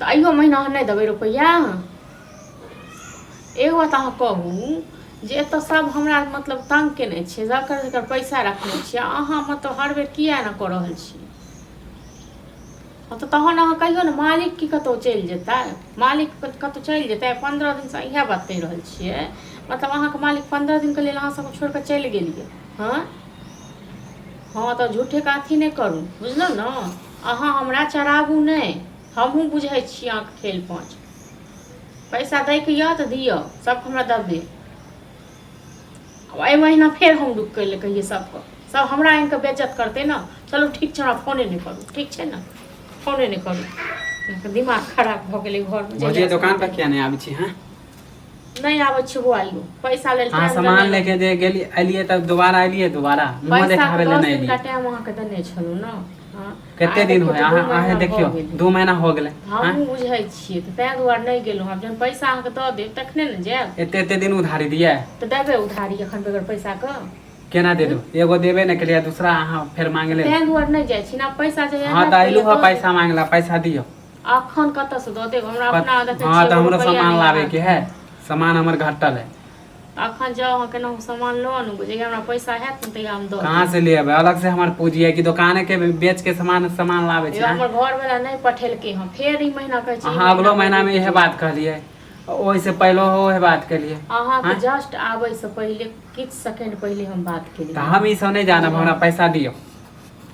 तो अइयो महीना नहीं देबै रुपैया। एगो बात अहाँ कहू जे एतऽ सब हमरा मतलब तंग केने छै, जकर पैसा रखने छियै, अहाँ मतलब हर बेर किया एना कऽ रहल छियै। तो तहन अहाँ कहियो ने मालिक की कतौ चलि जेतै, मालिक कतौ चलि जेतै। 15 दिन से इएह बात कहि रहल छियै, मतलब अहाँके मालिक 15 दिन के लेल अहाँ सब छोड़ कऽ चलि गेलियै। हाँ तो झूठे के अथी नहीं करू, बुझलहुँ ने। अहाँ हमरा चराबू नहीं, हमहूँ बुझै छी अहाँके खेल पाँच। पैसा दैके यऽ तऽ दिअ, सबके हमरा देबै। एहि महीना फेर हम रुक कर कहिए सबको, सब हमरा आनिकऽ बेइज्जत करते ना। चलो ठीक छै, हमरा फोने नहीं करू, ठीक छै ना, फोने नहीं करू। दिमाग खराब भऽ गेलै घर में। मुझे दुकान पर क्या नहीं आबै छी? हाँ नहीं आबै छी वो आइयो पैसा लेल। हाँ सामान लेके जे गेली एलिए तब दोबारा एलिए, दोबारा मुंह देखावे ले नहीं एलिए। टाइम अहाँ के देने छलू ना। कते दिन होय अहाँ देखियो 2 महीना हो गेलै। हम बुझै छियै तऽ तैं दुआरे नहीं गेलहुँ। आब जहन पैसा अहाँके दऽ देब तखने ने जायब। एते दिन उधारी दिए तऽ देबै उधारी एखन बगैर पैसा के केना दे दो? एगो देबे नहीं केलिए, दूसरा अहाँ फेर मांगे ले। तैं दुआरे नहीं जाइ छी ना पैसा जे। हां त आइलू ह पैसा मांगला, पैसा दियो। अखन कतऽ से दऽ देब? हमरा अपना देखै छियै। हां त हमरो सामान लावे के है, सामान हमर घटल है। अखन जाओ अहाँ केना सामान लो आनू, जे हमरा पैसा हैत न तहिया हम दऽ। कहां से लेबै? अलग से हमर पूंजी है कि दुकाने के बेच के सामान लावे छै। हमर घर वाला नहीं पठेलकै हम, फेर ई महीना कहै छी। हां अगलो महीना में यह बात कहलिए, ओइ से पहले ओहे बात केलिए। अहाँ के जस्ट आबै से पहले किछ सेकंड पहले हम बात केलिए। त हम ई सब नहीं जानब, हमरा पैसा दियो।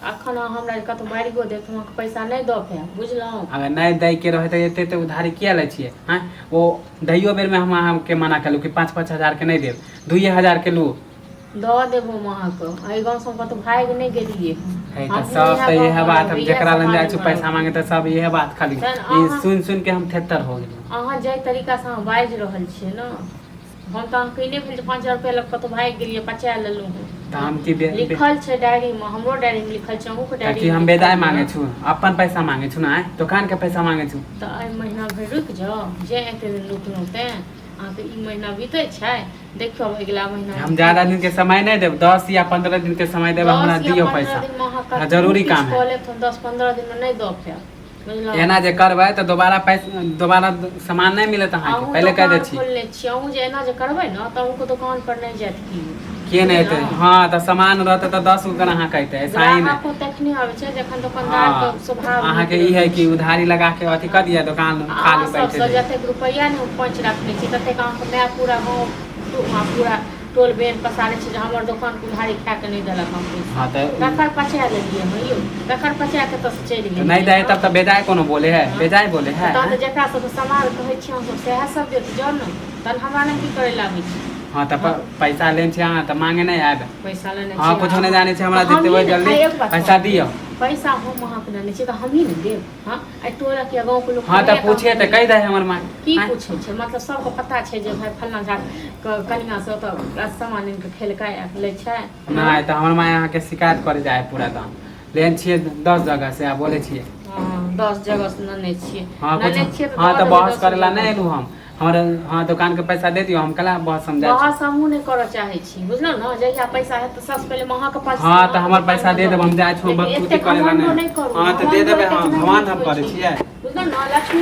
अखन हमरा कतौ बारिगो देत, हम पैसा नहीं दऽ पाएब, बुझलहुँ। अगर नहीं दै के रहे त एते उधारी किया लै छियै? हां वो दैयो बेर में हम अहाँ के मना कलू कि 5-5 हजार के नहीं देब, 2 हजार के लू। दऽ देब हम अहाँ के। एहि गांव से कतौ भाग नहीं गेलिए। है त सब त यह बात, हम जेकरा लग जाय छु पैसा मांगे त सब यह बात खाली ई सुन के हम थेतर हो गेल। अहाँ जे तरीका से अहाँ बाजि रहल छियै ना, हम त अहाँ कहले भेल 5000 रुपया लग कतौ भाग गेलिए, पचा लेलहुँ। त हम की लिखल छै डायरी में, हमरो डायरी में लिखल छै, अहूँ के डायरी में। हम बेदाय मांगे छु, अपन पैसा मांगे छु ना, दुकान के पैसा मांगे छु। त एहि महीना भर रुक जाओ, जे एते दिन रुकलहुँ तें अहाँके ई महीना बीते छै। देखियो अगला महीना हम ज्यादा दिन के समय नहीं देब, 10 या 15 दिन के समय देब। हमरा दियो पैसा, जरूरी काम है। 10-15 दिन में नहीं दऽ पाएब। एना जे करबै त दोबारा सामान नहीं मिलत अहाँ के, पहले कह दे छी। खोलने छी अहूँ जे एना जे करबै ना त अहूँ के दुकान पर नहीं जात के नहीं एतै। हां त सामान रहते त 10 गो अहाँ कहते, ऐसा ही नहीं। आपको तखनी आबै छै जखन दुकानदार के स्वभाव अहाँ के ई है कि उधारी लगा के अथी कर दिया, दुकान खाली बैठे सब जते रुपैया ने पंच रखने छी तते अहाँ के मैं पूरा गांव पूरा टोल बेन पसारे छै जे हमर दुकान के उधारी खा के नहीं देलक हम पैसा। हां त रखर पचा लेलिए हम यो, रखर पचा के त चलि गेल। नहीं दे तब त बेजाय कोनो बोले है, बेजाय बोले है। त जेकरा सब सामान कहै छी हम सब सएह सब देत जाउ न, तन हमरा नहीं की करे लागे छी। हाँ तो पैसा लेन छे, हाँ तो मांगे नहीं आब। पैसा लेने हाँ कुछ नहीं जाने छे, हमरा देते हो जल्दी पैसा दियो। पैसा हम वहां पे लेने छे त हम ही न देब। हां आई टोला के गांव के लोग। हाँ तो पूछे त कह दे हमर मां की पूछे छे, मतलब सबको पता छे जे भाई फलना झा कनिया से त सामान इनके खेलकै ले छे। नहीं तो हमर मां यहां के शिकायत करे जाए पूरा दाम लेन छे 10 जगह से। आ बोले छे हां 10 जगह से नने छे। हां तो बहस करेला नहीं एलू हम। हमरा हाँ दुकान के पैसा दे दियो, हम कला बहुत समझा छी। बहस हमहू नहीं करे चाहे छी, बुझलो ना। जहिया पैसा है त सबसे पहले वहां के पास। हाँ तो हमर पैसा दे देब, हम जाय छु बकूती करेला नहीं। हाँ तो दे देबे, हां भगवान हम करे छिए, बुझलो ना। लक्ष्मी